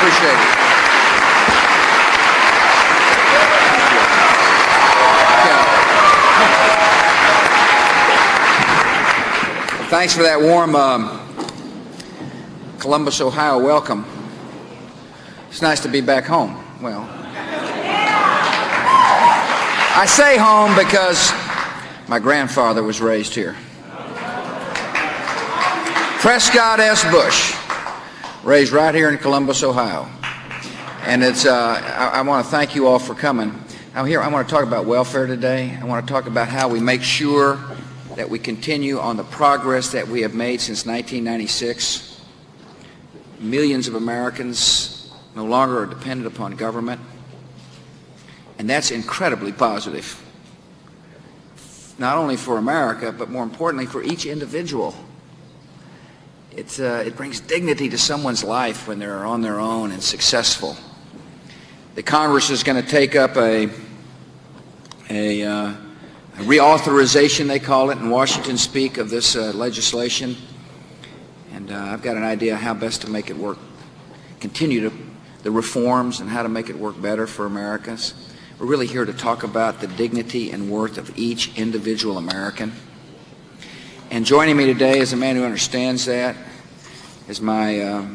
Appreciate it. Okay. Thanks for that warm Columbus, Ohio welcome. It's nice to be back home. Well, I say home because my grandfather was raised here. Prescott S. Bush, raised right here in Columbus, Ohio. And it's, I want to thank you all for coming. Now here, I want to talk about welfare today. I want to talk about how we make sure that we continue on the progress that we have made since 1996. Millions of Americans no longer are dependent upon government. And that's incredibly positive. Not only for America, but more importantly for each individual. It brings dignity to someone's life when they're on their own and successful. The Congress is going to take up a reauthorization, they call it, in Washington speak, of this legislation. And I've got an idea how best to make it work, continue the reforms and how to make it work better for Americans. We're really here to talk about the dignity and worth of each individual American. And joining me today is a man who understands that, is my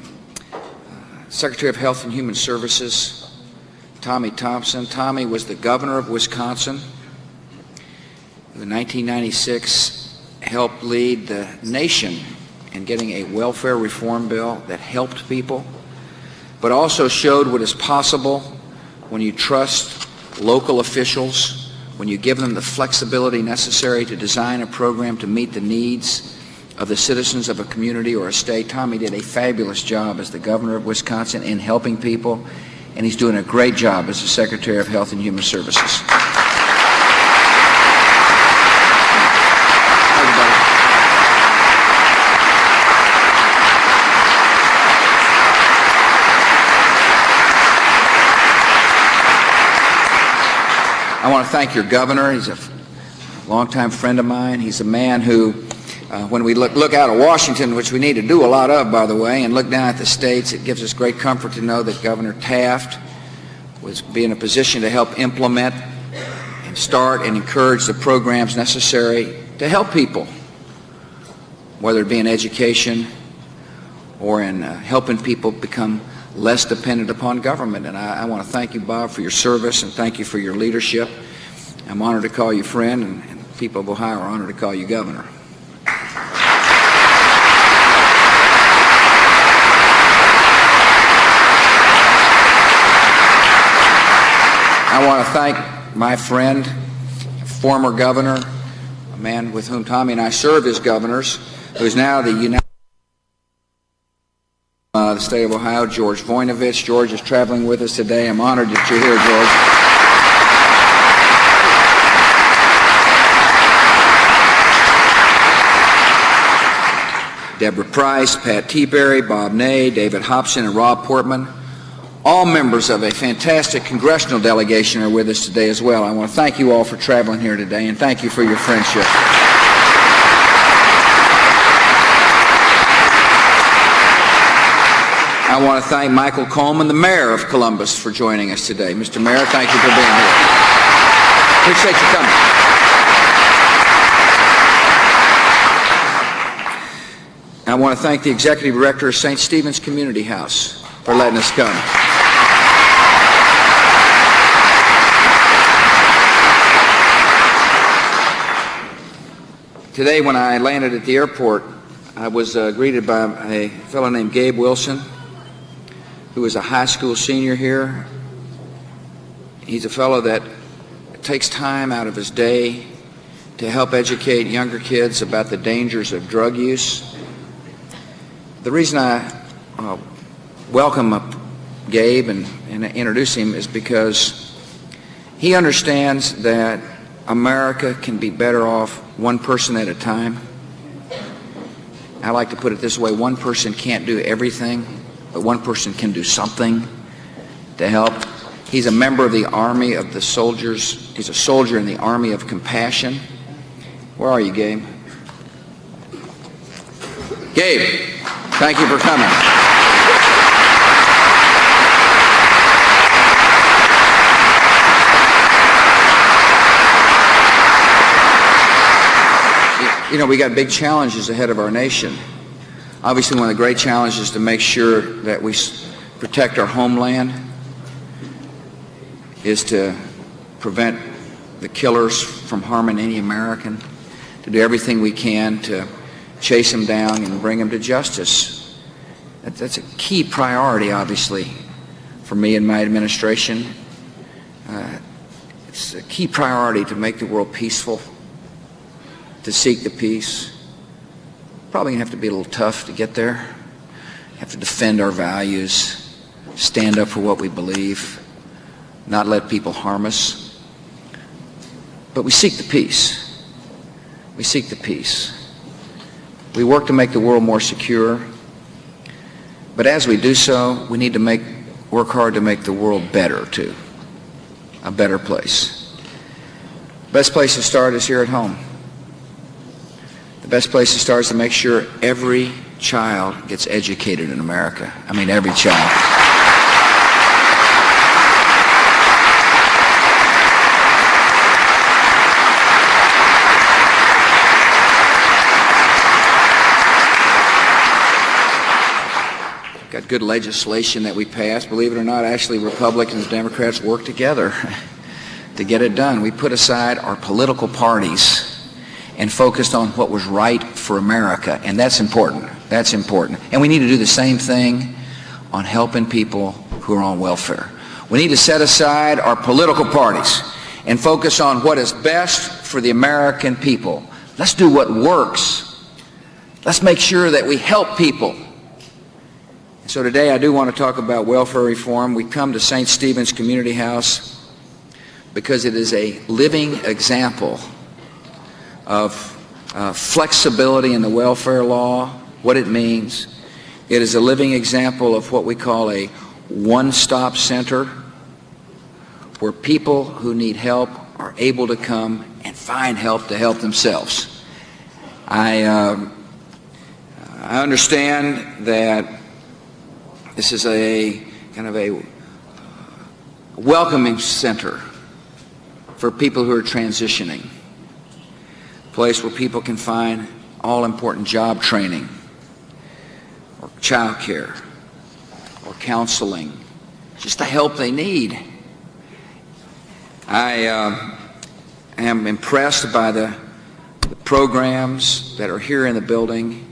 Secretary of Health and Human Services, Tommy Thompson. Tommy was the governor of Wisconsin, who in 1996 helped lead the nation in getting a welfare reform bill that helped people, but also showed what is possible when you trust local officials, when you give them the flexibility necessary to design a program to meet the needs of the citizens of a community or a state. Tommy did a fabulous job as the governor of Wisconsin in helping people, and he's doing a great job as the Secretary of Health and Human Services. I want to thank your governor. He's a longtime friend of mine. He's a man who, when we look out of Washington, which we need to do a lot of, by the way, and look down at the states, it gives us great comfort to know that Governor Taft was be in a position to help implement and start and encourage the programs necessary to help people, whether it be in education or in helping people become less dependent upon government. And I want to thank you, Bob, for your service, and thank you for your leadership. I'm honored to call you friend, and the people of Ohio are honored to call you governor. I want to thank my friend, former governor, a man with whom Tommy and I served as governors, who is now the the state of Ohio, George Voinovich. George is traveling with us today. I'm honored that you're here, George. Deborah Price, Pat Teaberry, Bob Ney, David Hobson, and Rob Portman. All members of a fantastic congressional delegation are with us today as well. I want to thank you all for traveling here today, and thank you for your friendship. I want to thank Michael Coleman, the mayor of Columbus, for joining us today. Mr. Mayor, thank you for being here. Appreciate you coming. I want to thank the executive director of St. Stephen's Community House for letting us come. Today, when I landed at the airport, I was greeted by a fellow named Gabe Wilson, who is a high school senior here. He's a fellow that takes time out of his day to help educate younger kids about the dangers of drug use. The reason I welcome Gabe and introduce him is because he understands that America can be better off one person at a time. I like to put it this way: one person can't do everything, but one person can do something to help. He's a member of the Army of the Soldiers. He's a soldier in the Army of Compassion. Where are you, Gabe? Gabe, thank you for coming. we got big challenges ahead of our nation. Obviously, one of the great challenges is to make sure that we protect our homeland, is to prevent the killers from harming any American, to do everything we can to chase them down and bring them to justice. That's a key priority, obviously, for me and my administration. It's a key priority to make the world peaceful, to seek the peace. Probably going to have to be a little tough to get there. Have to defend our values, stand up for what we believe, not let people harm us. But we seek the peace. We seek the peace. We work to make the world more secure. But as we do so, we need to work hard to make the world better, too. A better place. Best place to start is here at home. The best place to start is to make sure every child gets educated in America. I mean, every child. Got good legislation that we passed. Believe it or not, actually, Republicans and Democrats work together to get it done. We put aside our political parties and focused on what was right for America, and that's important. That's important. And we need to do the same thing on helping people who are on welfare. We need to set aside our political parties and focus on what is best for the American people. Let's do what works. Let's make sure that we help people. So today I do want to talk about welfare reform. We come to St. Stephen's Community House because it is a living example of flexibility in the welfare law, what it means. It is a living example of what we call a one-stop center, where people who need help are able to come and find help to help themselves. I understand that this is a kind of a welcoming center for people who are transitioning. Place where people can find all-important job training, or child care, or counseling, just the help they need. I am impressed by the programs that are here in the building,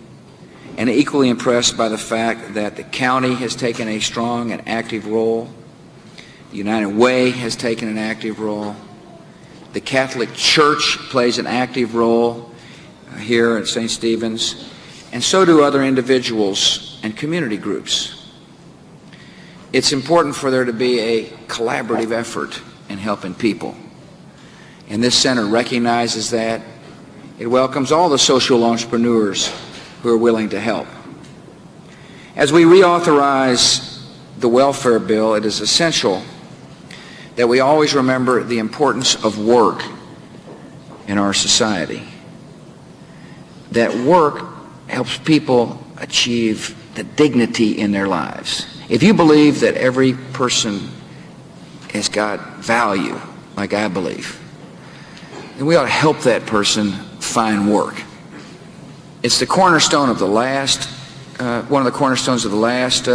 and equally impressed by the fact that the county has taken a strong and active role. The United Way has taken an active role. The Catholic Church plays an active role here at St. Stephen's, and so do other individuals and community groups. It's important for there to be a collaborative effort in helping people. And this center recognizes that. It welcomes all the social entrepreneurs who are willing to help. As we reauthorize the welfare bill, it is essential that we always remember the importance of work in our society. That work helps people achieve the dignity in their lives. If you believe that every person has got value, like I believe, then we ought to help that person find work. It's the cornerstone of the last, one of the cornerstones of the last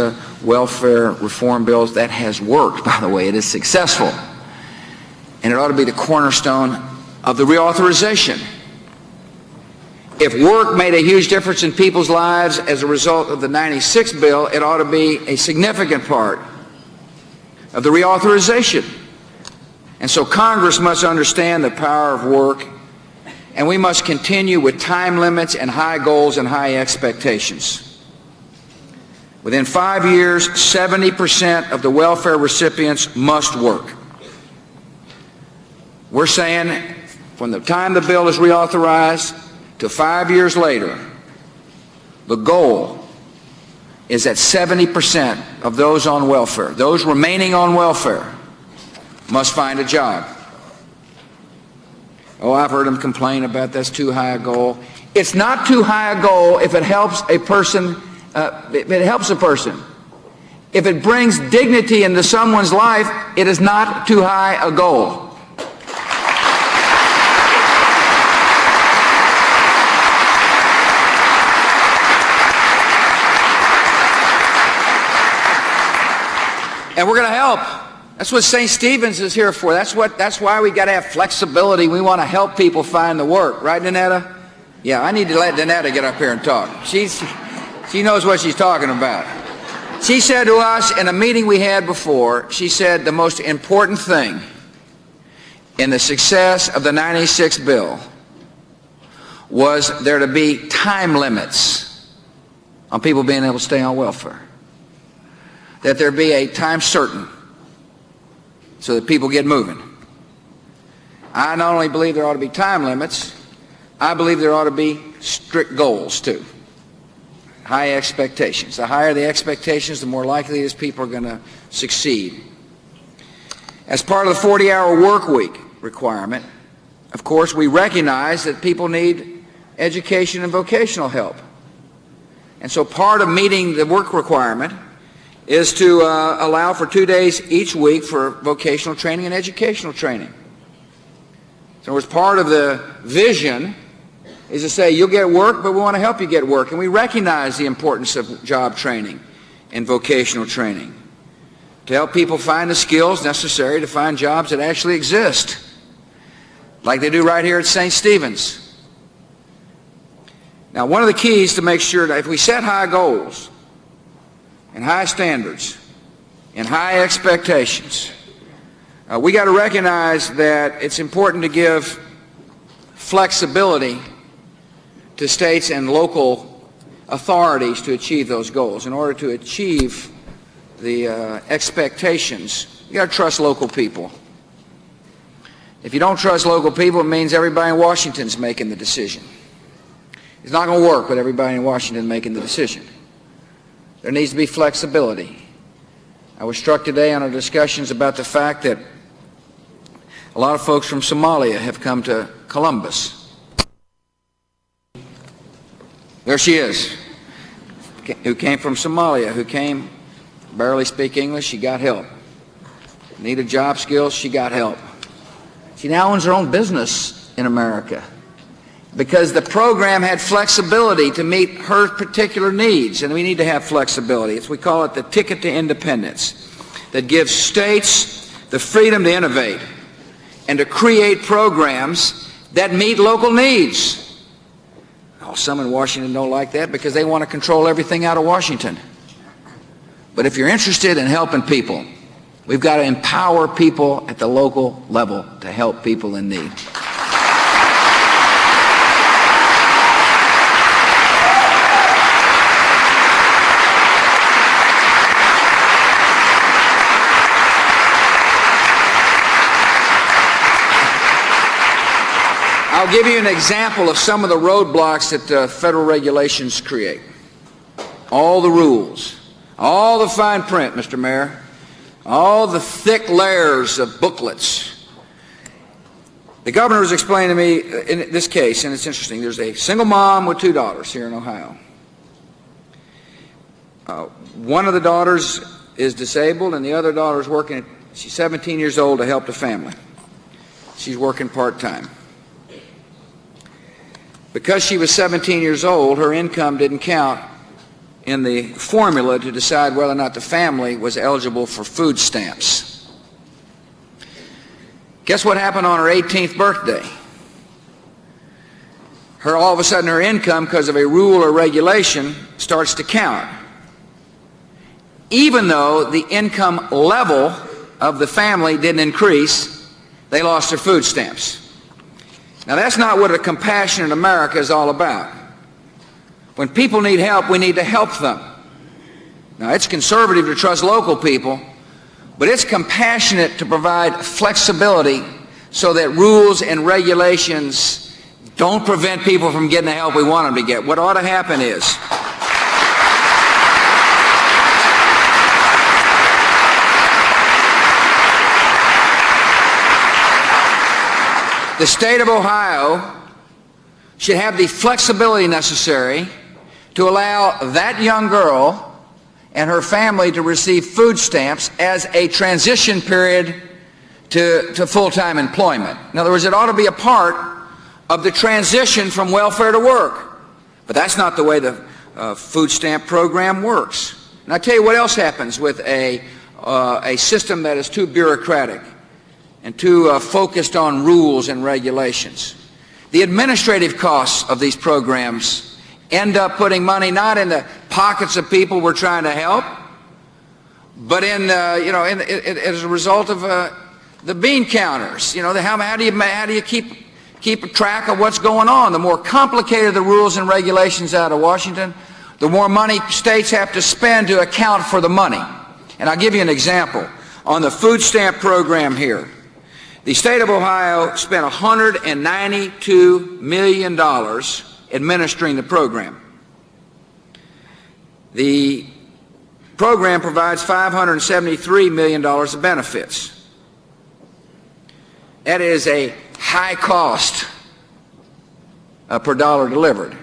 welfare reform bills that has worked, by the way. It is successful. And it ought to be the cornerstone of the reauthorization. If work made a huge difference in people's lives as a result of the '96 bill, it ought to be a significant part of the reauthorization. And so Congress must understand the power of work, and we must continue with time limits and high goals and high expectations. Within 5 years, 70% of the welfare recipients must work. We're saying from the time the bill is reauthorized to 5 years later, the goal is that 70% of those on welfare, those remaining on welfare, must find a job. Oh, I've heard them complain about that's too high a goal. It's not too high a goal if it helps a person. If it helps a person. If it brings dignity into someone's life, it is not too high a goal. And we're going to help. That's what St. Stephen's is here for. That's why we got to have flexibility. We want to help people find the work. Right, Danetta? Yeah, I need to let Danetta get up here and talk. She knows what she's talking about. She said to us in a meeting we had before, she said the most important thing in the success of the 96 bill was there to be time limits on people being able to stay on welfare. That there be a time certain so that people get moving. I not only believe there ought to be time limits, I believe there ought to be strict goals too. High expectations. The higher the expectations, the more likely it is people are going to succeed. As part of the 40-hour work week requirement, of course, we recognize that people need education and vocational help. And so part of meeting the work requirement is to allow for 2 days each week for vocational training and educational training. So as part of the vision is to say, you'll get work, but we want to help you get work. And we recognize the importance of job training and vocational training to help people find the skills necessary to find jobs that actually exist, like they do right here at St. Stephen's. Now, one of the keys to make sure that if we set high goals and high standards and high expectations, we got to recognize that it's important to give flexibility to states and local authorities to achieve those goals. In order to achieve the expectations, you got to trust local people. If you don't trust local people, it means everybody in Washington's making the decision. It's not going to work with everybody in Washington making the decision. There needs to be flexibility. I was struck today on our discussions about the fact that a lot of folks from Somalia have come to Columbus. There she is, who came from Somalia, who came, barely speak English, she got help. Needed job skills, she got help. She now owns her own business in America because the program had flexibility to meet her particular needs, and we need to have flexibility. We call it the ticket to independence, that gives states the freedom to innovate and to create programs that meet local needs. Oh, some in Washington don't like that because they want to control everything out of Washington. But if you're interested in helping people, we've got to empower people at the local level to help people in need. I'll give you an example of some of the roadblocks that federal regulations create. All the rules, all the fine print, Mr. Mayor, all the thick layers of booklets. The governor was explaining to me in this case, and it's interesting, there's a single mom with 2 daughters here in Ohio. One of the daughters is disabled and the other daughter is working, she's 17 years old to help the family. She's working part-time. Because she was 17 years old, her income didn't count in the formula to decide whether or not the family was eligible for food stamps. Guess what happened on her 18th birthday? All of a sudden her income, because of a rule or regulation, starts to count. Even though the income level of the family didn't increase, they lost their food stamps. Now, that's not what a compassionate America is all about. When people need help, we need to help them. Now, it's conservative to trust local people, but it's compassionate to provide flexibility so that rules and regulations don't prevent people from getting the help we want them to get. What ought to happen is the state of Ohio should have the flexibility necessary to allow that young girl and her family to receive food stamps as a transition period to full-time employment. In other words, it ought to be a part of the transition from welfare to work. But that's not the way the food stamp program works. And I tell you what else happens with a a system that is too bureaucratic and too focused on rules and regulations. The administrative costs of these programs end up putting money not in the pockets of people we're trying to help, but as a result of the bean counters. How do you keep track of what's going on? The more complicated the rules and regulations out of Washington, the more money states have to spend to account for the money. And I'll give you an example. On the food stamp program here, the state of Ohio spent $192 million administering the program. The program provides $573 million of benefits. That is a high cost per dollar delivered.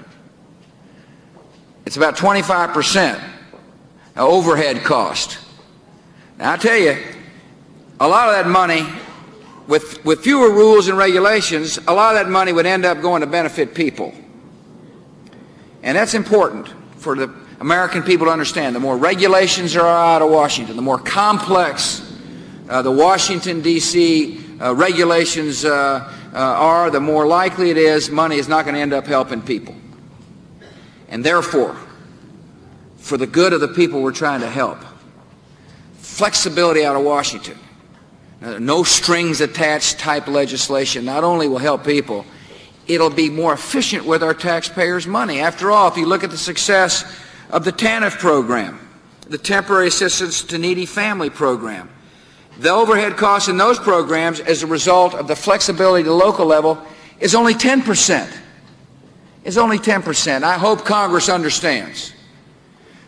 It's about 25% overhead cost. Now, I tell you, a lot of that money, with fewer rules and regulations, a lot of that money would end up going to benefit people. And that's important for the American people to understand. The more regulations there are out of Washington, the more complex the Washington, D.C. Regulations are, the more likely it is money is not going to end up helping people. And therefore, for the good of the people we're trying to help, flexibility out of Washington, no strings attached type legislation not only will help people, it'll be more efficient with our taxpayers' money. After all, if you look at the success of the TANF program, the Temporary Assistance to Needy Family program, the overhead costs in those programs as a result of the flexibility at the local level is only 10%. It's only 10%. I hope Congress understands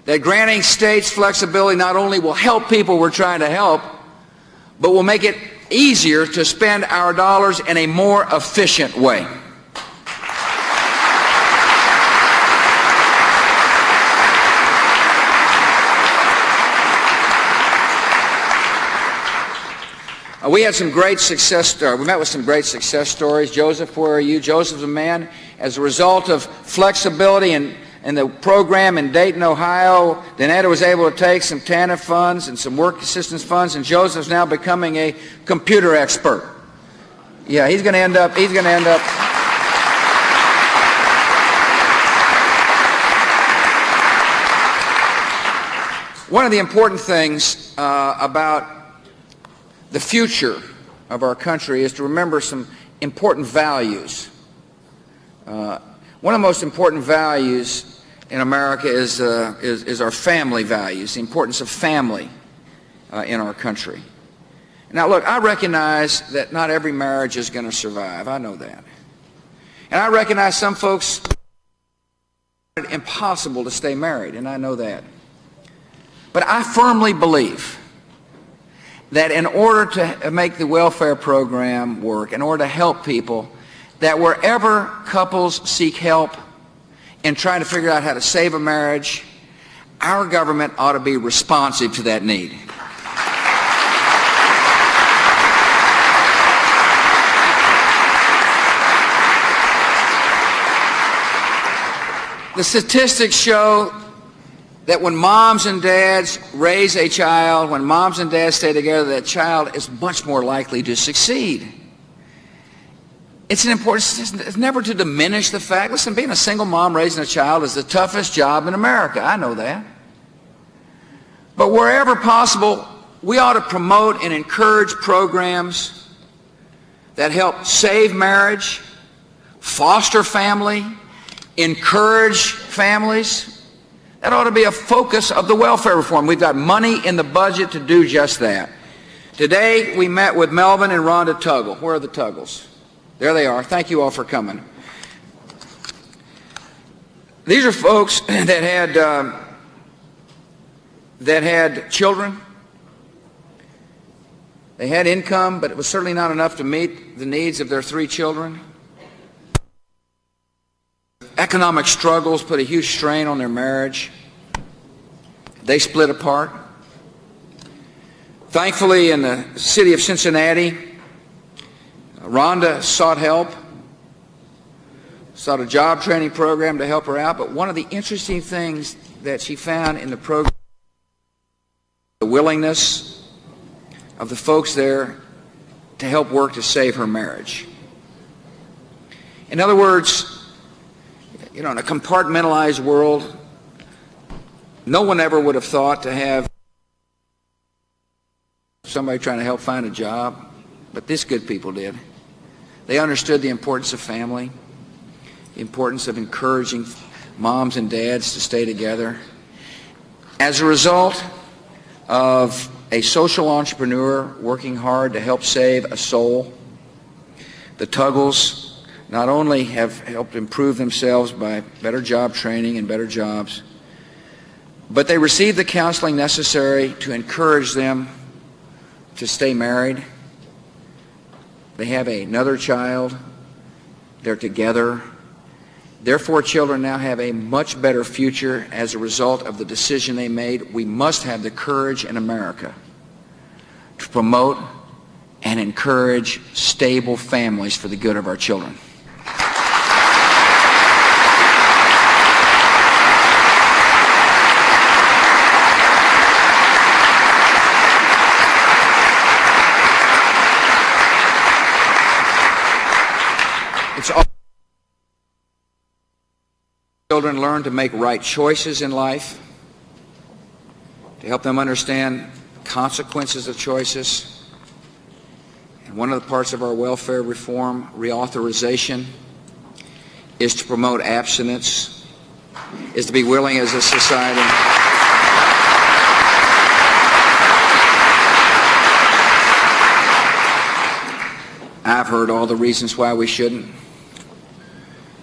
that granting states flexibility not only will help people we're trying to help, but will make it easier to spend our dollars in a more efficient way. We had some great success stories. We met with some great success stories. Joseph, where are you? Joseph's a man, as a result of flexibility in the program in Dayton, Ohio, Danetta was able to take some TANF funds and some work assistance funds, and Joseph's now becoming a computer expert. Yeah, he's going to end up. One of the important things about the future of our country is to remember some important values. One of the most important values in America is our family values, the importance of family in our country. Now, look, I recognize that not every marriage is going to survive. I know that. And I recognize some folks find it impossible to stay married, and I know that. But I firmly believe that in order to make the welfare program work, in order to help people, that wherever couples seek help in trying to figure out how to save a marriage, our government ought to be responsive to that need. The statistics show that when moms and dads raise a child, when moms and dads stay together, that child is much more likely to succeed. It's never to diminish the fact. Listen, being a single mom raising a child is the toughest job in America. I know that. But wherever possible, we ought to promote and encourage programs that help save marriage, foster family, encourage families. That ought to be a focus of the welfare reform. We've got money in the budget to do just that. Today, we met with Melvin and Rhonda Tuggle. Where are the Tuggles? There they are. Thank you all for coming. These are folks that had children. They had income, but it was certainly not enough to meet the needs of their 3 children. Economic struggles put a huge strain on their marriage. They split apart. Thankfully, in the city of Cincinnati, Rhonda sought help, sought a job training program to help her out. But one of the interesting things that she found in the program, the willingness of the folks there to help work to save her marriage. In other words, in a compartmentalized world, no one ever would have thought to have somebody trying to help find a job, but these good people did. They understood the importance of family, the importance of encouraging moms and dads to stay together. As a result of a social entrepreneur working hard to help save a soul, the Tuggles not only have helped improve themselves by better job training and better jobs, but they receive the counseling necessary to encourage them to stay married. They have another child. They're together. Their 4 children now have a much better future as a result of the decision they made. We must have the courage in America to promote and encourage stable families for the good of our children. It's all children learn to make right choices in life, to help them understand consequences of choices. And one of the parts of our welfare reform reauthorization is to promote abstinence, is to be willing as a society I've heard all the reasons why we shouldn't.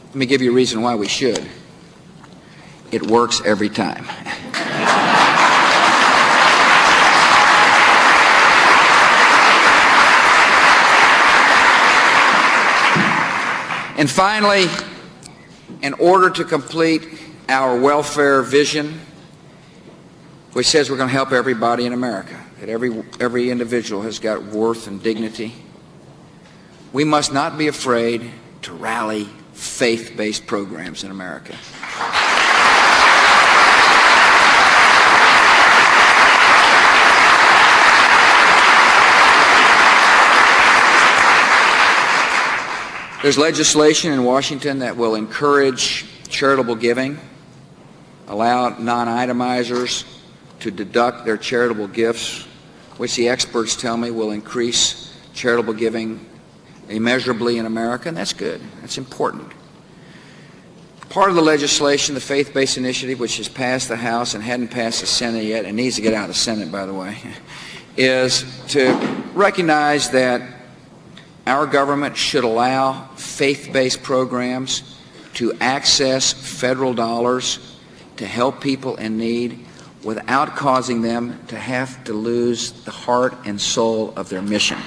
Let me give you a reason why we should. It works every time. And finally, in order to complete our welfare vision, which says we're going to help everybody in America, that every individual has got worth and dignity, we must not be afraid to rally faith-based programs in America. There's legislation in Washington that will encourage charitable giving, allow non-itemizers to deduct their charitable gifts, which the experts tell me will increase charitable giving immeasurably in America, and that's good. That's important. Part of the legislation, the faith-based initiative, which has passed the House and hadn't passed the Senate yet, and needs to get out of the Senate, by the way, is to recognize that our government should allow faith-based programs to access federal dollars to help people in need without causing them to have to lose the heart and soul of their mission.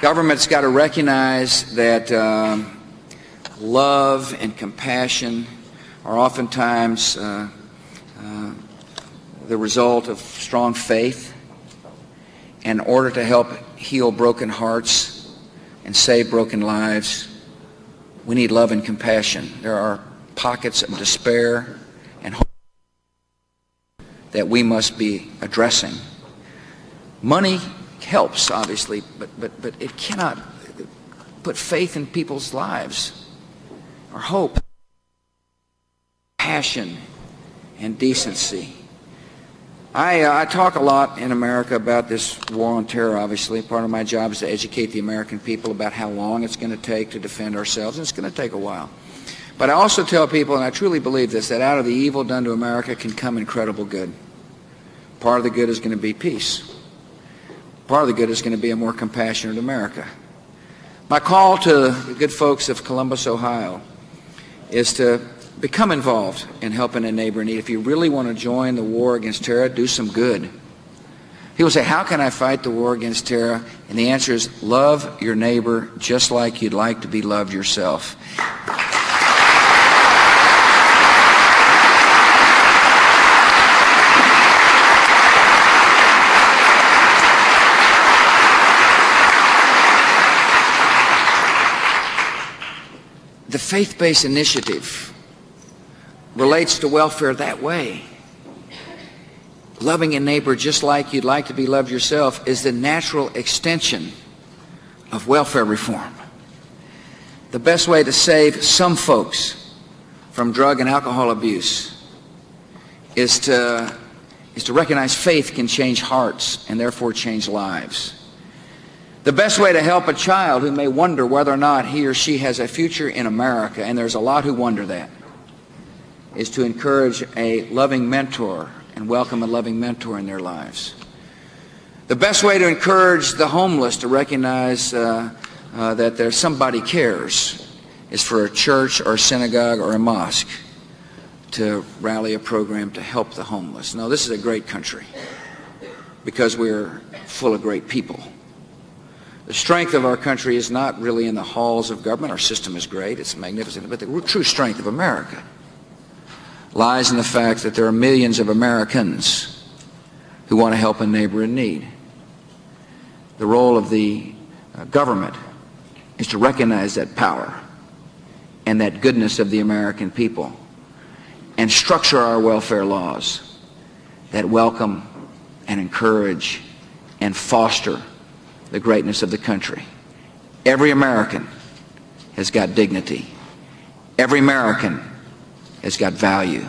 Government's got to recognize that love and compassion are oftentimes the result of strong faith. In order to help heal broken hearts and save broken lives, we need love and compassion. There are pockets of despair and hope that we must be addressing. Money helps, obviously, but it cannot put faith in people's lives, or hope, passion, and decency. I talk a lot in America about this war on terror, obviously. Part of my job is to educate the American people about how long it's going to take to defend ourselves, and it's going to take a while. But I also tell people, and I truly believe this, that out of the evil done to America can come incredible good. Part of the good is going to be peace. Part of the good is going to be a more compassionate America. My call to the good folks of Columbus, Ohio, is to become involved in helping a neighbor in need. If you really want to join the war against terror, do some good. People say, how can I fight the war against terror? And the answer is, love your neighbor just like you'd like to be loved yourself. the faith-based initiative relates to welfare that way. Loving a neighbor just like you'd like to be loved yourself is the natural extension of welfare reform. The best way to save some folks from drug and alcohol abuse is to recognize faith can change hearts and therefore change lives. The best way to help a child who may wonder whether or not he or she has a future in America, and there's a lot who wonder that, is to encourage a loving mentor and welcome a loving mentor in their lives. The best way to encourage the homeless to recognize that there's somebody cares is for a church or a synagogue or a mosque to rally a program to help the homeless. No, this is a great country because we're full of great people. The strength of our country is not really in the halls of government. Our system is great, it's magnificent, but the true strength of America lies in the fact that there are millions of Americans who want to help a neighbor in need. The role of the government is to recognize that power and that goodness of the American people and structure our welfare laws that welcome and encourage and foster the greatness of the country. Every American has got dignity. Every American has got value.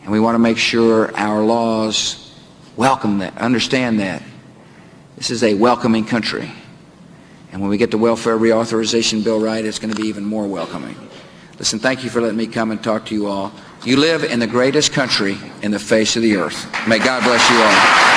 And we want to make sure our laws welcome that, understand that. This is a welcoming country. And when we get the welfare reauthorization bill right, it's going to be even more welcoming. Listen, thank you for letting me come and talk to you all. You live in the greatest country in the face of the earth. May God bless you all.